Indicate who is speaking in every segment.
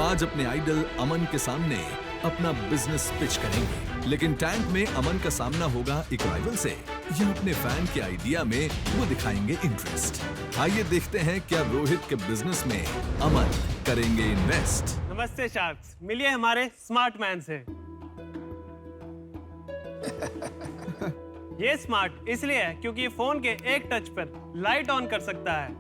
Speaker 1: आज अपने आइडल अमन के सामने अपना बिजनेस पिच करेंगे, लेकिन टैंक में अमन का सामना होगा एक राइवल से। ये अपने फैन के आइडिया में वो दिखाएंगे इंटरेस्ट। आइए देखते हैं क्या रोहित के बिजनेस में अमन करेंगे इन्वेस्ट।
Speaker 2: नमस्ते शार्क्स, मिलिए हमारे स्मार्ट मैन से। ये स्मार्ट इसलिए है क्योंकि ये फोन के एक टच पर लाइट ऑन कर सकता है,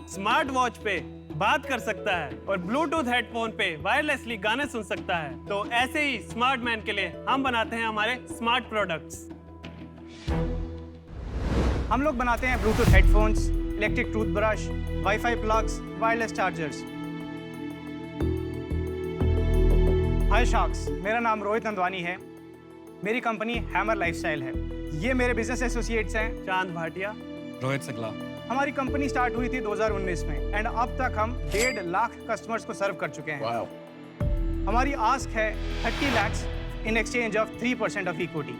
Speaker 2: स्मार्ट वॉच पे बात कर सकता है और ब्लूटूथ हेडफोन पे वायरलेसली गाने सुन सकता है। तो ऐसे ही स्मार्ट मैन के लिए हम बनाते हैं हमारे स्मार्ट प्रोडक्ट्स।
Speaker 3: हम लोग बनाते हैं Bluetooth headphones, electric toothbrush, WiFi plugs, wireless chargers. Hi sharks, मेरा नाम रोहित नंदवानी है। मेरी कंपनी हैमर लाइफस्टाइल है। ये मेरे बिजनेस एसोसिएट्स हैं
Speaker 2: चांद भाटिया,
Speaker 4: रोहित सकला।
Speaker 3: हमारी कंपनी स्टार्ट हुई थी 2019 में एंड अब तक हम 1.5 लाख कस्टमर्स को सर्व कर चुके हैं। हमारी आस्क है 30 lakhs in exchange of 3% of equity.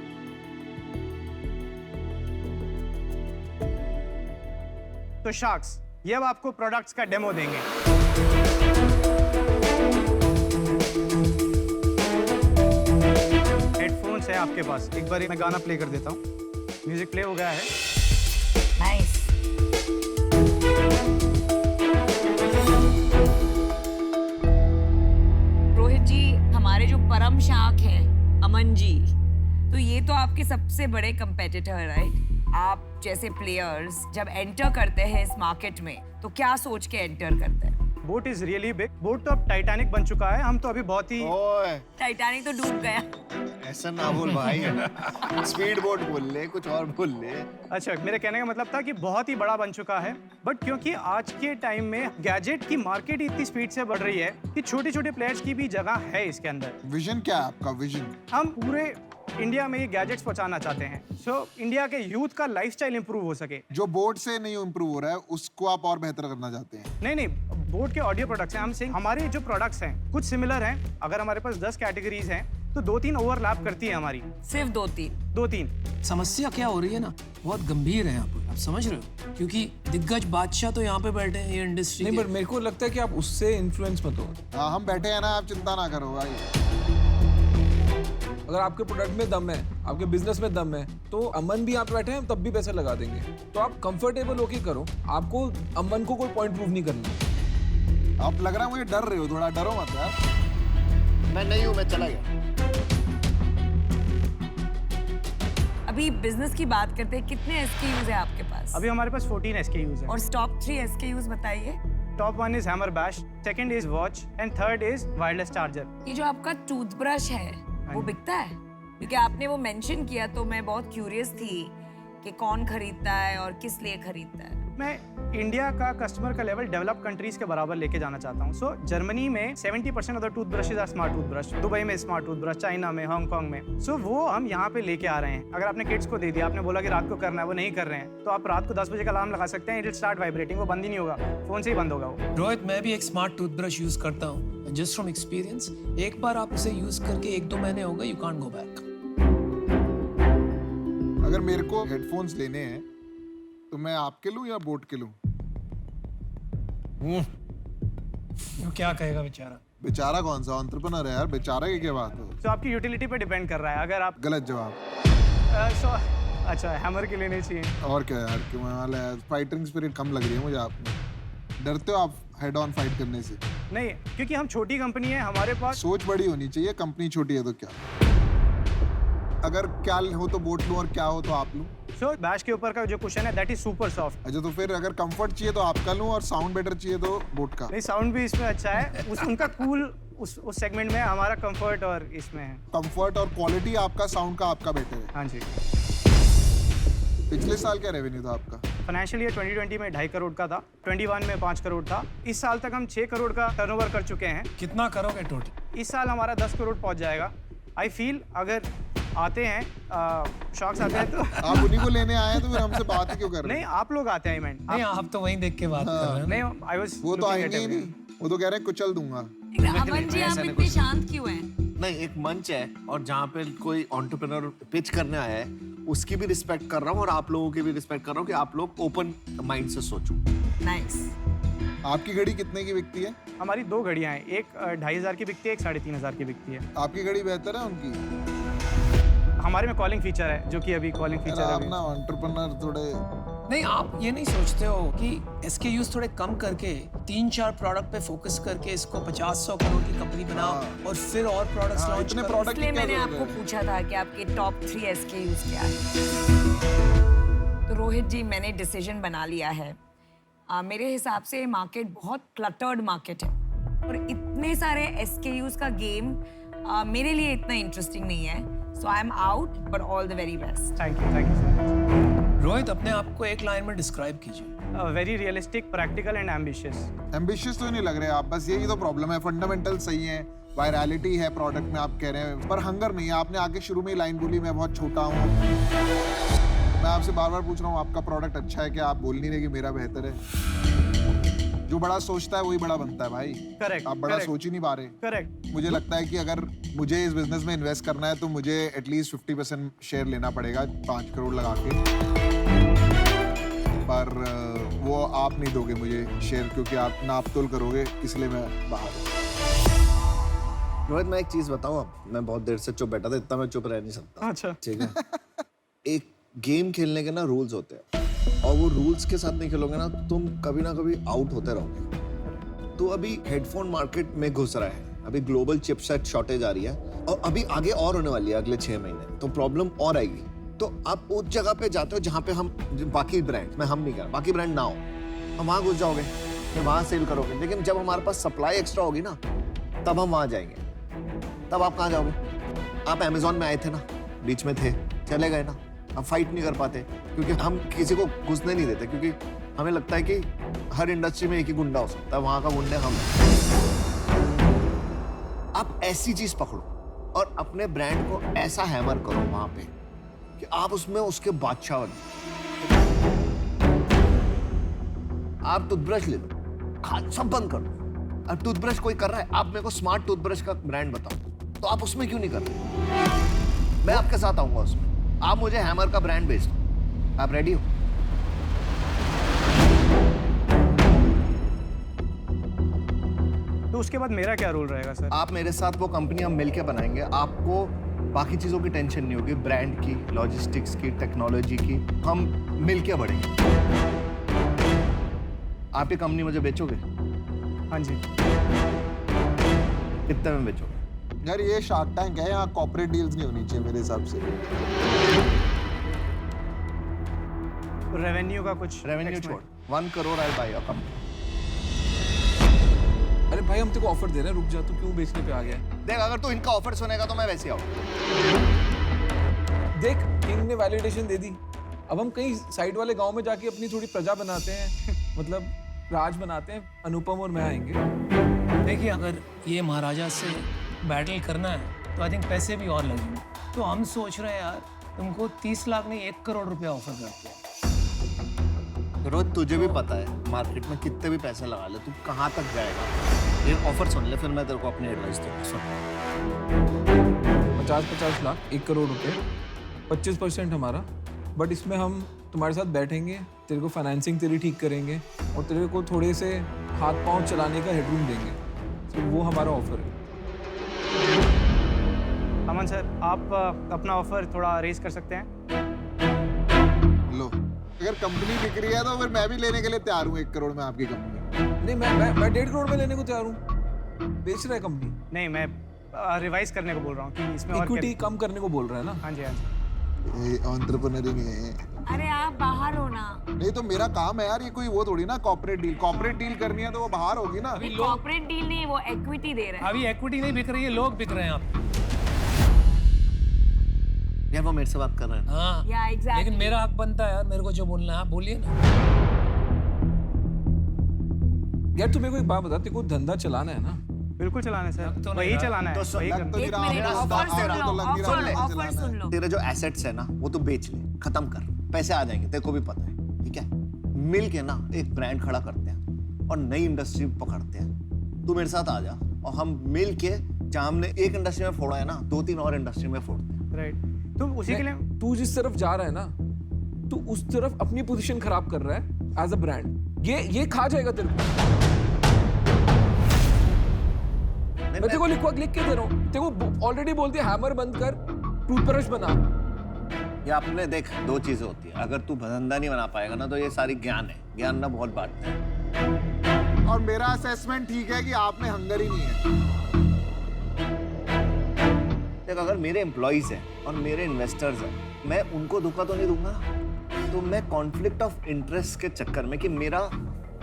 Speaker 3: तो शार्क्स, ये अब आपको प्रोडक्ट्स का डेमो देंगे। हेडफोन्स है आपके पास, एक बार मैं गाना प्ले कर देता हूँ। म्यूजिक प्ले हो गया है।
Speaker 5: नाइस। रोहित जी, हमारे जो परम शाख हैं अमन जी, तो ये तो आपके सबसे बड़े कंपेटिटर, राइट? आप जैसे प्लेयर्स जब एंटर करते हैं इस मार्केट में तो क्या सोच के एंटर करते हैं?
Speaker 3: Boat is really big. Boat तो अब टाइटैनिक बन चुका है। हम तो अभी बहुत ही
Speaker 6: ओए,
Speaker 5: टाइटैनिक तो डूब गया।
Speaker 6: ऐसा ना बोल भाई। स्पीड बोट बोल ले, कुछ और बोल ले।
Speaker 3: अच्छा, मेरे कहने का मतलब था कि बहुत ही बड़ा बन चुका है, बट क्योंकि आज के टाइम में गैजेट की मार्केट इतनी स्पीड से बढ़ रही है कि छोटे छोटे प्लेयर्स की भी जगह है इसके अंदर।
Speaker 6: विजन क्या है आपका? विजन
Speaker 3: हम पूरे इंडिया में ये गैजेट्स पहुंचाना चाहते हैं, सो इंडिया के यूथ का लाइफस्टाइल इंप्रूव हो सके।
Speaker 6: जो बोट से नहीं इंप्रूव हो रहा है उसको आप और बेहतर करना चाहते हैं।
Speaker 3: नहीं, बोट के ऑडियो प्रोडक्ट्स हैं। हम सिंह हमारे जो प्रोडक्ट्स हैं कुछ सिमिलर हैं। अगर हमारे पास 10 कैटेगरीज हैं तो 2-3 ओवरलैप करती है हमारी।
Speaker 5: सिर्फ 2-3।
Speaker 4: समस्या क्या हो रही है ना, बहुत गंभीर है यहाँ पर, आप समझ रहे हो? क्योंकि दिग्गज बादशाह तो यहाँ पे बैठे हैं ये इंडस्ट्री
Speaker 7: नहीं, पर मेरे को लगता है कि आप उससे इन्फ्लुएंस मत हो।
Speaker 6: हाँ, हम बैठे हैं ना, आप चिंता ना करो भाई।
Speaker 7: अगर आपके प्रोडक्ट में दम है, आपके बिजनेस में दम है, तो अमन भी आप बैठे हैं तब भी पैसे लगा देंगे। तो आप कंफर्टेबल होके करो, आपको अमन को कोई पॉइंट प्रूव नहीं करना।
Speaker 6: आप लग रहा है मुझे डर रहे हो, थोड़ा डरो मत यार। मैं नहीं हूँ, मैं चला गया।
Speaker 5: अभी बिजनेस की बात करते हैं, कितने SKUs है आपके पास?
Speaker 3: अभी हमारे पास 14 SKUs हैं।
Speaker 5: और टॉप 3 SKUs बताइए।
Speaker 3: Top 1 is hammer bash, second is watch and third is wireless charger.
Speaker 5: ये जो आपका टूथब्रश है वो बिकता है? क्योंकि आपने वो मेंशन किया तो मैं बहुत क्यूरियस थी कि कौन खरीदता है और किस लिए खरीदता है।
Speaker 3: मैं इंडिया का कस्टमर का लेवल डेवलप कंट्रीज के बराबर लेके जाना चाहता हूँ। सो जर्मनी में 70% of the toothbrushes are smart toothbrush, Dubai में स्मार्ट टूथब्रश, चाइना में, हांगकांग में। सो वो हम यहाँ पे लेके आ रहे हैं। अगर आपने किड्स को दे दिया, आपने बोला कि रात को करना है, वो नहीं कर रहे हैं, तो आप रात को 10 बजे का अलार्म लगा सकते हैं, इट विल स्टार्ट वाइब्रेटिंग, वो बंद ही नहीं होगा, फोन से ही बंद होगा वो।
Speaker 4: रोहित, मैं भी एक स्मार्ट टूथब्रश यूज करता हूँ, जस्ट फ्रॉम एक्सपीरियंस। एक बार आप उसे यूज करके 1-2 महीने हो गए, यू कांट गो बैक।
Speaker 6: अगर मेरे को हेडफोन्स लेने हैं तो मैं आपके लूं या बोट के लूं?
Speaker 4: वो क्या कहेगा बेचारा?
Speaker 6: बेचारा कौन सा एंटरप्रेन्योर है यार, बेचारा की क्या बात है?
Speaker 3: तो आपकी यूटिलिटी पे डिपेंड कर रहा है। अगर आप
Speaker 6: गलत जवाब।
Speaker 3: अच्छा, हैमर के लेने चाहिए।
Speaker 6: और क्या यार, क्यों वाला है? फाइटिंग स्पिरिट कम लग रही है मुझे आप में। डरते हो आप हेड ऑन फाइट करने से?
Speaker 3: नहीं, क्योंकि हम छोटी कंपनी है, हमारे पास
Speaker 6: सोच बड़ी होनी चाहिए। कंपनी छोटी है तो क्या? अगर क्या हो तो बोट लूं और क्या हो तो आप लूं?
Speaker 3: सो बैश के ऊपर का जो कुशन है दैट इज सुपर सॉफ्ट।
Speaker 6: अच्छा, तो फिर अगर कंफर्ट चाहिए तो आपका लूं और साउंड बेटर चाहिए तो बोट का?
Speaker 3: नहीं, साउंड भी इसमें अच्छा है। उनका कूल उस सेगमेंट में, हमारा कंफर्ट और इसमें है
Speaker 6: कंफर्ट और क्वालिटी आपका, साउंड का आपका बेटर है।
Speaker 3: हाँ जी।
Speaker 6: पिछले साल क्या रेवेन्यू था आपका?
Speaker 3: फाइनेंशियल ईयर 2020 में 2.5 करोड़ का था, 21 में 5 करोड़ था। इस साल तक हम 6 करोड़ का टर्नओवर कर चुके हैं।
Speaker 4: कितना करोगे टोटल?
Speaker 3: इस साल हमारा 10 करोड़ पहुंच जाएगा। आई फील अगर आते हैं शॉक्स आते हैं तो
Speaker 6: आप उन्हीं को लेने आए हैं तो फिर हमसे बात ही क्यों कर रहे
Speaker 3: नहीं, आप लोग आते हैं इवेंट।
Speaker 4: नहीं, आप तो वहीं देख के बात कर रहे हैं।
Speaker 3: नहीं, आई वाज
Speaker 6: वो तो आएंगे ही नहीं, वो तो कह रहे हैं कुचल दूंगा।
Speaker 5: अमन जी, आप इतने शांत क्यों हैं?
Speaker 8: नहीं, एक मंच है और जहाँ पे कोई एंटरप्रेन्योर पिच करने आया है उसकी भी रिस्पेक्ट कर रहा हूँ और आप लोगों की भी रिस्पेक्ट कर रहा हूँ कि आप लोग ओपन माइंड से सोचो।
Speaker 5: नाइस।
Speaker 6: आपकी घड़ी कितने की बिकती है?
Speaker 3: हमारी 2 घड़ियां हैं, एक 2500 की बिकती है, एक 3500 की बिकती है।
Speaker 6: आपकी घड़ी बेहतर है उनकी?
Speaker 3: हमारे में कॉलिंग फीचर है, जो कि अभी कॉलिंग फीचर है
Speaker 6: आप
Speaker 3: अभी।
Speaker 6: ना एंटरप्रेन्योर थोड़े
Speaker 4: नहीं, आप ये नहीं सोचते हो कि SKUs थोड़े कम करके 3-4 प्रोडक्ट पे फोकस करके इसको 50-100 करोड़ की कंपनी बनाओ और फिर और प्रोडक्ट्स
Speaker 6: हाँ,
Speaker 4: लॉन्च
Speaker 6: इतने
Speaker 4: करो।
Speaker 6: प्रोडक्ट
Speaker 5: इसलिए
Speaker 6: की क्या
Speaker 5: मैंने
Speaker 6: जरूरत
Speaker 5: आपको
Speaker 6: है?
Speaker 5: पूछा था कि आपके टॉप 3 SKUs क्या है। तो रोहित जी, मैंने डिसीजन बना लिया है। मेरे हिसाब से मार्केट बहुत क्लटर्ड मार्केट है और इतने सारे SKUs का गेम मेरे लिए इतना इंटरेस्टिंग नहीं है। So I am out, but all the very best.
Speaker 3: Thank you so much.
Speaker 4: Rohit, अपने आप को एक लाइन में डिस्क्राइब कीजिए।
Speaker 3: Very realistic, practical and ambitious.
Speaker 6: Ambitious तो नहीं लग रहे आप, बस यही तो प्रॉब्लम है। फंडामेंटल सही है, वायरलिटी है प्रोडक्ट में, आप कह रहे हैं, पर हंगर नहीं है। आपने आगे शुरू में ही लाइन बोली मैं बहुत छोटा हूँ। मैं आपसे बार बार पूछ रहा हूँ आपका प्रोडक्ट अच्छा है क्या? आप बोल नहीं रहे कि मेरा बेहतर है। जो बड़ा सोचता है वही बड़ा बनता है भाई।
Speaker 3: करेक्ट।
Speaker 6: आप बड़ा सोच ही नहीं पा रहे।
Speaker 3: करेक्ट।
Speaker 6: मुझे लगता है कि अगर मुझे इस बिजनेस में इन्वेस्ट करना है तो मुझे एटलीस्ट 50% शेयर लेना पड़ेगा 5 करोड़ लगा के। पर वो आप नहीं दोगे मुझे शेयर, क्योंकि आप नाप तोल करोगे, इसलिए मैं बाहर हूँ।
Speaker 8: रोहित, मैं एक चीज बताऊं, अब मैं बहुत देर से चुप बैठा था, इतना मैं चुप रह नहीं सकता।
Speaker 3: अच्छा।
Speaker 8: ठीक है। एक गेम खेलने के ना रूल्स होते हैं, और वो रूल्स के साथ नहीं खेलोगे ना तो तुम कभी ना कभी आउट होते रहोगे। तो अभी हेडफोन मार्केट में घुस रहा है, अभी ग्लोबल चिपसेट शॉर्टेज आ रही है, और अभी आगे और होने वाली है अगले 6 महीने, तो प्रॉब्लम और आएगी। तो आप उस जगह पे जाते हो जहाँ पे हम बाकी ब्रांड, मैं हम नहीं कर, बाकी ब्रांड ना हो, हम वहाँ घुस जाओगे, फिर वहाँ सेल करोगे। लेकिन जब हमारे पास सप्लाई एक्स्ट्रा होगी ना, तब हम वहाँ जाएंगे। तब आप कहाँ जाओगे? आप अमेजोन में आए थे ना, बीच में थे, चले गए ना। हम फाइट नहीं कर पाते क्योंकि हम किसी को घुसने नहीं देते, क्योंकि हमें लगता है कि हर इंडस्ट्री में एक ही गुंडा हो सकता है, वहां का गुंडे हम हैं। आप ऐसी चीज पकड़ो और अपने ब्रांड को ऐसा हैमर करो वहां पे कि आप उसमें उसके बादशाह बनो। आप टूथब्रश ले लो, सब बंद कर दो। अब टूथब्रश कोई कर रहा है, आप मेरे को स्मार्ट टूथब्रश का ब्रांड बताओ, तो आप उसमें क्यों नहीं कर रहे? मैं आपके साथ आऊंगा उसमें। आप मुझे हैमर का ब्रांड बेच दो। आप रेडी हो?
Speaker 3: तो उसके बाद मेरा क्या रोल रहेगा सर?
Speaker 8: आप मेरे साथ वो कंपनी हम मिलके बनाएंगे। आपको बाकी चीजों की टेंशन नहीं होगी, ब्रांड की, लॉजिस्टिक्स की, टेक्नोलॉजी की, हम मिलके बढ़ेंगे। आप ये कंपनी मुझे बेचोगे?
Speaker 3: हाँ जी।
Speaker 8: कितने में बेचोगे?
Speaker 6: यार ये शार्क टैंक है, यहाँ कॉर्पोरेट डील्स नहीं होनी चाहिए मेरे हिसाब से।
Speaker 3: तो रेवेन्यू का कुछ
Speaker 8: रेवेन्यू छोड़, 1 करोड़ आई बाय योर कंपनी।
Speaker 7: अरे भाई, हम तेरे को ऑफर दे रहे हैं, रुक जा, तू क्यों बेचने पे आ गया है?
Speaker 8: देख, अगर तू इनका ऑफर सुनेगा तो मैं वैसे आऊँ।
Speaker 7: देख, किंग ने वैलिडेशन दे दी, अब हम कहीं साइड वाले गांव में जाके अपनी थोड़ी प्रजा बनाते हैं, मतलब राज बनाते हैं, अनुपम और मैं आएंगे।
Speaker 4: देखिए, अगर ये महाराजा से बैटल करना है तो आई थिंक पैसे भी और लगेंगे। तो हम सोच रहे हैं यार, तुमको 30 लाख नहीं 1 करोड़ रुपया ऑफर करते हैं।
Speaker 8: रोज तुझे भी पता है मार्केट में कितने भी पैसे लगा ले, तू कहाँ तक जाएगा। ये ऑफर सुन ले, फिर मैं तेरे को अपनी एडवाइस दूंगा। सुन,
Speaker 7: 50 लाख, 1 करोड़ रुपए, 25% हमारा, बट इसमें हम तुम्हारे साथ बैठेंगे, तेरे को फाइनेंसिंग तेरी ठीक करेंगे और तेरे को थोड़े से हाथ पांव चलाने का हेडरूम देंगे। तो वो हमारा ऑफर है।
Speaker 3: अमन सर, आप अपना ऑफर थोड़ा रेज कर सकते हैं?
Speaker 6: लो, अगर कंपनी बिक रही है तो फिर मैं भी लेने के लिए तैयार हूँ 1 करोड़ में आपकी कंपनी।
Speaker 7: नहीं, मैं 1.5 करोड़ में लेने को तैयार हूँ। बेच रहा है कंपनी,
Speaker 3: नहीं, मैं रिवाइज करने को बोल रहा हूँ कि इसमें और
Speaker 7: इक्विटी कम करने को बोल रहा है ना।
Speaker 3: हाँ जी, हाँ जी।
Speaker 6: ये एंटरप्रेन्योर ही नहीं है।
Speaker 5: अरे आप बाहर हो ना।
Speaker 6: नहीं तो मेरा काम है यार, ये कोई वो थोड़ी ना कॉर्पोरेट डील करनी है तो वो बाहर होगी ना।
Speaker 5: कॉर्पोरेट डील नहीं, वो इक्विटी दे रहा है।
Speaker 4: अभी इक्विटी नहीं बिक रही है, लोग बिक रहे हैं आप।
Speaker 8: यार वो मेरे से बात कर रहे हैं।
Speaker 4: हाँ,
Speaker 5: या एग्जैक्टली।
Speaker 4: लेकिन मेरा हक बनता है यार, मेरे को जो बोलना है आप बोलिए ना।
Speaker 7: यार तू मेरे को एक बात बता, तेरे को धंधा चलाना है ना?
Speaker 3: बिल्कुल चलाना है सर,
Speaker 4: तो नहीं
Speaker 3: वही
Speaker 4: रहा।
Speaker 3: चलाना है,
Speaker 8: तो
Speaker 3: वही
Speaker 6: लग
Speaker 3: करना
Speaker 6: तो
Speaker 3: है।
Speaker 6: नहीं
Speaker 5: एक
Speaker 6: रहा,
Speaker 5: मिनट,
Speaker 6: मेरा
Speaker 5: ऑफर
Speaker 6: दांत
Speaker 5: सुन
Speaker 6: तेरा
Speaker 5: लो,
Speaker 6: तो लग नहीं रहा,
Speaker 5: ऑफर
Speaker 6: मुझे
Speaker 5: ऑफर
Speaker 6: चलाना
Speaker 5: सुन
Speaker 6: है।
Speaker 5: लो।
Speaker 8: तेरे जो एसेट्स है ना, वो तो बेच ले, खत्म कर, पैसे आ जाएंगे, तेरे को भी पता है। ठीक है, मिल के ना एक ब्रांड खड़ा करते हैं और नई इंडस्ट्री पकड़ते हैं। तू मेरे साथ आ जा और हम मिल के, जहाँ हमने एक इंडस्ट्री में फोड़ा है ना, 2-3 और इंडस्ट्री में फोड़ते हैं।
Speaker 3: राइट, तो उसी के लिए
Speaker 7: तू जिस तरफ जा रहा है ना, तू उस तरफ अपनी पोजीशन खराब कर रहा है एज अ ब्रांड। ये खा जाएगा तेरे को। मैं तेरे को लिख के दे रहा हूँ, तेरे को ऑलरेडी बोलती है हैमर बंद कर, टूथब्रश बना।
Speaker 8: ये आपने देख, दो चीजें होती है, अगर तू धंधा नहीं बना पाएगा ना तो ये सारी ज्ञान है, ज्ञान ना बहुत बांटते हैं।
Speaker 6: और मेरा असेसमेंट ठीक है कि आप में हंगर ही नहीं है।
Speaker 8: देख, अगर मेरे एम्प्लॉइज हैं और मेरे इन्वेस्टर्स हैं, मैं उनको धोखा तो नहीं दूंगा। तो मैं कॉन्फ्लिक्ट ऑफ इंटरेस्ट के चक्कर में कि मेरा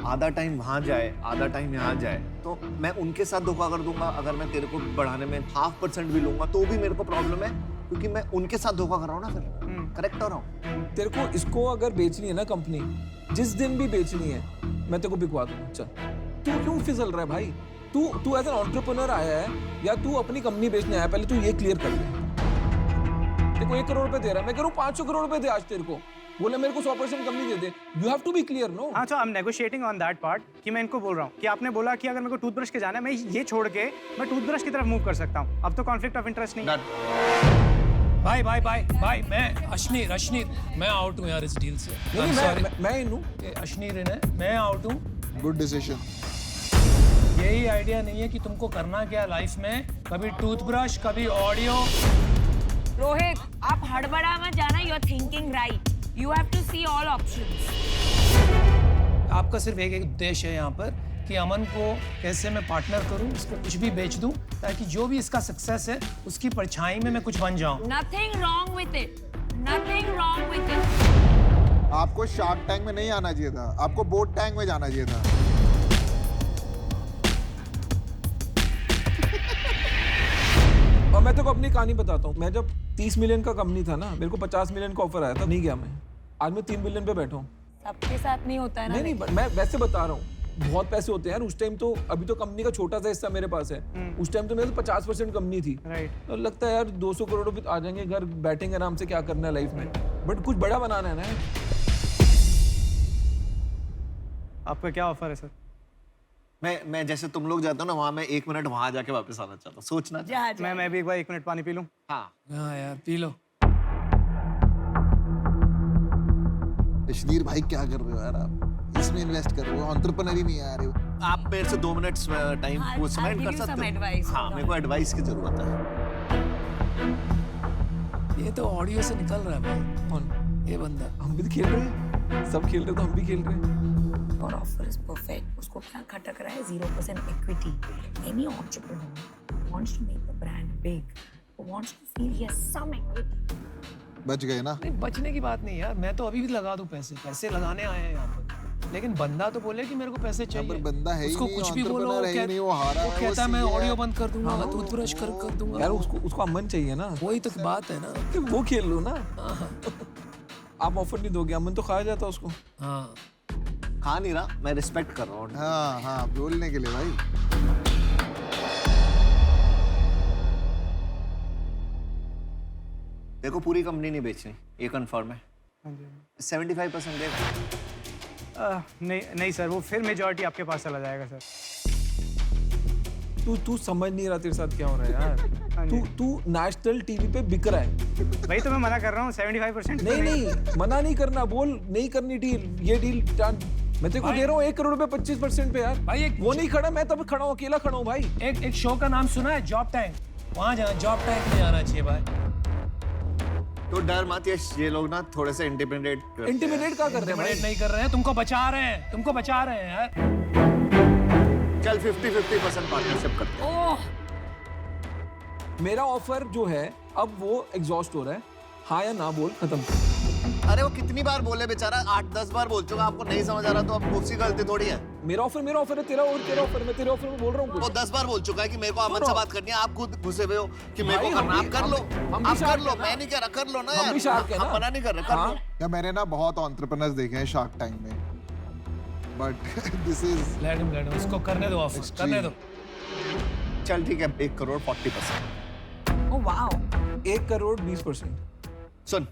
Speaker 8: आधा टाइम वहां जाए, आधा टाइम यहाँ जाए, तो मैं उनके साथ धोखा कर दूंगा। अगर मैं तेरे को बढ़ाने में 0.5% भी लूंगा तो भी मेरे को प्रॉब्लम है, क्योंकि मैं उनके साथ धोखा कर रहा हूँ ना। फिर करेक्ट हो रहा हूँ।
Speaker 7: तेरे को इसको अगर बेचनी है ना कंपनी, जिस दिन भी बेचनी है मैं तेरे को बिकवा दूंगा। चल, तू क्यों फिसल रहा है भाई? तू एज एन एंटरप्रेन्योर आया है या तू अपनी कंपनी बेचने आया? पहले तू ये क्लियर कर ले। तेरे को 1 करोड़ रुपए दे रहा है, मैं कह रहा हूँ 500 करोड़ रुपए दे आज तेरे को। बोले मेरे को 100% कंपनी दे दे। You have to be clear, no?
Speaker 3: हाँ, तो I am negotiating on that part कि मैं इनको बोल रहा हूँ कि आपने बोला कि अगर मेरे को टूथब्रश के जाना है, मैं ये छोड़ के मैं टूथब्रश की तरफ मूव कर सकता हूँ। अब तो कॉन्फ्लिक्ट ऑफ इंटरेस्ट नहीं है।
Speaker 4: भाई मैं अश्नीर मैं आउट हूँ यार इस डील से।
Speaker 7: नहीं, मैं इन हूँ।
Speaker 4: अश्नीर है, मैं आउट हूँ।
Speaker 6: Good decision.
Speaker 4: यही आइडिया नहीं है कि तुमको करना क्या लाइफ में, कभी टूथब्रश, कभी ऑडियो।
Speaker 5: रोहित, आप हड़बड़ा मत जाना, you are thinking right, you have to see all options.
Speaker 4: आपका सिर्फ एक उद्देश्य है यहाँ पर कि अमन को कैसे मैं पार्टनर करूं, इसको कुछ भी बेच दूं, ताकि जो भी इसका सक्सेस है उसकी परछाई में मैं कुछ बन जाऊं।
Speaker 5: Nothing wrong with it. Nothing wrong with it.
Speaker 6: आपको शार्क टैंक में नहीं आना चाहिए था, आपको बोट टैंक में जाना चाहिए था।
Speaker 7: और मैं तेरे को अपनी कहानी बताता हूँ। मैं जब 30 मिलियन का कंपनी था ना, मेरे को 50 मिलियन का ऑफर आया था, नहीं गया मैं। आज मैं 3 बिलियन पे बैठा हूँ।
Speaker 5: सबके साथ नहीं होता है ना।
Speaker 7: नहीं, मैं वैसे बता रहा हूँ, बहुत पैसे होते हैं यार। उस टाइम तो, अभी तो कंपनी का छोटा सा हिस्सा मेरे पास है। उस टाइम तो मेरे तो 50% कंपनी थी। तो लगता है यार 200 करोड़ रुपए आ जाएंगे, घर बैठेंगे आराम से, क्या करना है लाइफ में। बट कुछ बड़ा बनाना है ना।
Speaker 3: आपका क्या ऑफर है सर?
Speaker 8: मैं जैसे तुम लोग जाते हो ना, वहां मैं 1 मिनट वहां जाके वापस आना चाहता हूँ। सोचना चाहिए।
Speaker 3: मैं भी एक बार 1 मिनट पानी पी लूं।
Speaker 8: हाँ
Speaker 4: यार पी लो।
Speaker 6: अश्नीर भाई, क्या कर रहे हो यार आप? इसमें इन्वेस्ट कर रहे हो, एंटरप्रेन्योर ही नहीं आ रहे हो।
Speaker 8: आप मेरे से 2 मिनट टाइम वो स्पेंड कर सकते हो। हाँ, मेरे को एडवाइस की जरूरत है।
Speaker 4: ये तो ऑडियो से निकल रहा है भाई।
Speaker 7: कौन?
Speaker 4: ये बंदा।
Speaker 7: हम भी तो खेल रहे हैं, सब खेल रहे तो हम भी खेल रहे हैं।
Speaker 5: और ऑफर इज परफेक्ट। उसको क्या खटक रहा है? 0% equity. Any entrepreneur wants to make the brand big, wants to feel he has some equity.
Speaker 6: बच गए ना?
Speaker 4: नहीं, बचने की बात नहीं यार, मैं तो अभी भी लगा दूं पैसे लगाने आए हैं यहाँ पर। लेकिन बंदा तो बोले कि मेरे को पैसे चाहिए।
Speaker 6: पर बंदा है ही
Speaker 4: उसको
Speaker 6: नहीं,
Speaker 4: कुछ भी बोलो,
Speaker 6: entrepreneur है ही नहीं, वो हारा है,
Speaker 4: वो
Speaker 6: वो
Speaker 4: कहता है मैं
Speaker 6: सीए है।
Speaker 4: ऑडियो बंद कर दूंगा, टूथब्रश कर दूंगा।
Speaker 7: यार उसको अमन चाहिए ना,
Speaker 4: वही तो बात है ना।
Speaker 7: तो वो खेल लो ना। आप ऑफर नहीं दोगे, अमन तो खाया जाता उसको।
Speaker 4: हाँ,
Speaker 8: खा नहीं रहा, मैं रिस्पेक्ट कर रहा हूँ।
Speaker 6: हाँ हाँ, बोलने के लिए भाई।
Speaker 8: देखो, पूरी कंपनी नहीं बेचनी, ये कंफर्म है। 75% दे।
Speaker 3: नहीं सर, वो फिर मेजॉरिटी आपके पास चला जाएगा सर।
Speaker 7: तू समझ नहीं रहा तेरे साथ क्या हो रहा है यार। तू नेशनल टीवी पे बिक रहा है।
Speaker 3: भाई तो मैं मना कर रहा हूँ 75%।
Speaker 7: नहीं, मना नहीं करना, बोल नहीं करनी डील। ये डील मैं तेरे को दे रहा हूँ 1 करोड़ रुपए 25% पे यार।
Speaker 4: भाई
Speaker 7: वो नहीं खड़ा, मैं तब खड़ा हूँ, अकेला खड़ा हूँ भाई।
Speaker 4: एक शो का नाम सुना है, जॉब टैंक। वहाँ जाना, जॉब टैंक में जाना चाहिए भाई।
Speaker 8: तो डर मत, ये लोग ना थोड़े से इंटिमिडेट
Speaker 7: क्या कर रहे हैं भाई?
Speaker 4: नहीं कर रहे हैं, तुमको बचा रहे हैं यार।
Speaker 8: चल 50-50% पार्टनरशिप करते हैं।
Speaker 5: ओह,
Speaker 7: मेरा ऑफर जो है अब वो एग्जॉस्ट हो रहा है। हाँ या ना बोल, खत्म।
Speaker 8: अरे वो कितनी बार बोले बेचारा, 8-10 बार बोल चुका। आपको नहीं समझ आ रहा तो अब उसकी गलती थोड़ी है।
Speaker 7: मेरा ऑफर है, तेरा ऑफर। मैं तेरे ऑफर में बोल रहा हूँ।
Speaker 8: वो 10 बार बोल चुका है कि मेरे को अमन से बात करनी है। आप खुद घुसे हुए हो कि मेरे को करना, आप कर लो। आप कर लो, मैं नहीं कह रहा, कर लो ना यार। हम मना नहीं कर रहे, कर लो।
Speaker 6: या मैंने ना बहुत एंटरप्रेन्योर्स देखे हैं शार्क टैंक में, but this is
Speaker 4: let him, उसको करने दो, ऑफर करने दो।
Speaker 8: चल ठीक है, 1 करोड़ 40%।
Speaker 5: Oh wow.
Speaker 7: 1 करोड़ 20%।
Speaker 8: सुन,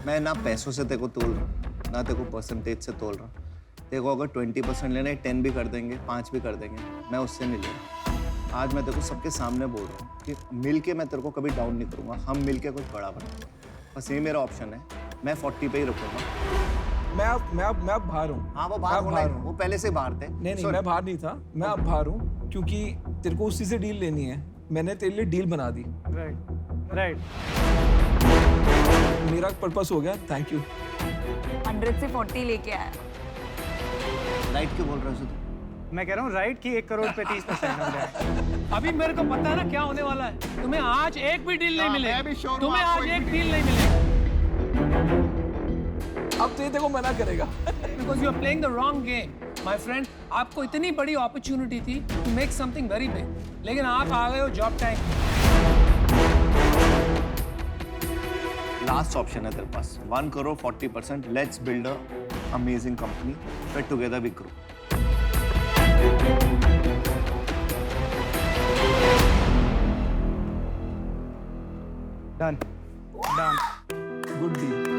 Speaker 8: मैं ना पैसों से तेरे को तोल रहा हूँ, ना तेरे को परसेंटेज से तोल रहा हूँ। तेरे को अगर 20% लेना है, 10 भी कर देंगे, 5 भी कर देंगे, मैं उससे नहीं ले रहा। आज मैं तेरे को सबके सामने बोल रहा हूँ कि मिलके मैं तेरे को कभी डाउन नहीं करूँगा। हम मिलके कुछ बड़ा बनाएंगे। बस ये मेरा ऑप्शन है। मैं 40 पे ही रुकूंगा।
Speaker 7: मैं अब बाहर हूँ।
Speaker 8: हाँ, वो बाहर होना है। वो पहले से बाहर थे।
Speaker 7: नहीं, मैं बाहर नहीं था, मैं अब बाहर हूँ। क्योंकि तेरे को उसी से डील लेनी है, मैंने तेरे लिए डील बना दी।
Speaker 3: Right right.
Speaker 7: मेरा पर्पस हो गया, थैंक यू।
Speaker 5: 100 से 40 लेके आया।
Speaker 8: राइट क्यों बोल रहे हो तू?
Speaker 3: मैं कह रहा हूँ राइट की 1 करोड़ पे 30% हो गया।
Speaker 4: अभी मेरे को पता है ना क्या होने वाला है। तुम्हें आज एक भी डील नहीं
Speaker 6: हाँ,
Speaker 4: मिलेगी।
Speaker 6: मैं भी sure हूँ
Speaker 4: तुम्हें
Speaker 6: आपको
Speaker 4: आज
Speaker 6: एक
Speaker 4: एक
Speaker 6: भी
Speaker 4: डील नहीं मिलेगी
Speaker 7: अब तो ये देखो मना करेगा।
Speaker 4: Because you are playing the wrong game my friend. आपको इतनी बड़ी अपॉर्चुनिटी थी to make something very big, लेकिन आप आ गए हो जॉब टैंक।
Speaker 8: लास्ट ऑप्शन है तेरे पास, 1 crore 40%। Let's build a amazing company, फिर together we grow.
Speaker 3: Done done.
Speaker 7: Good deal.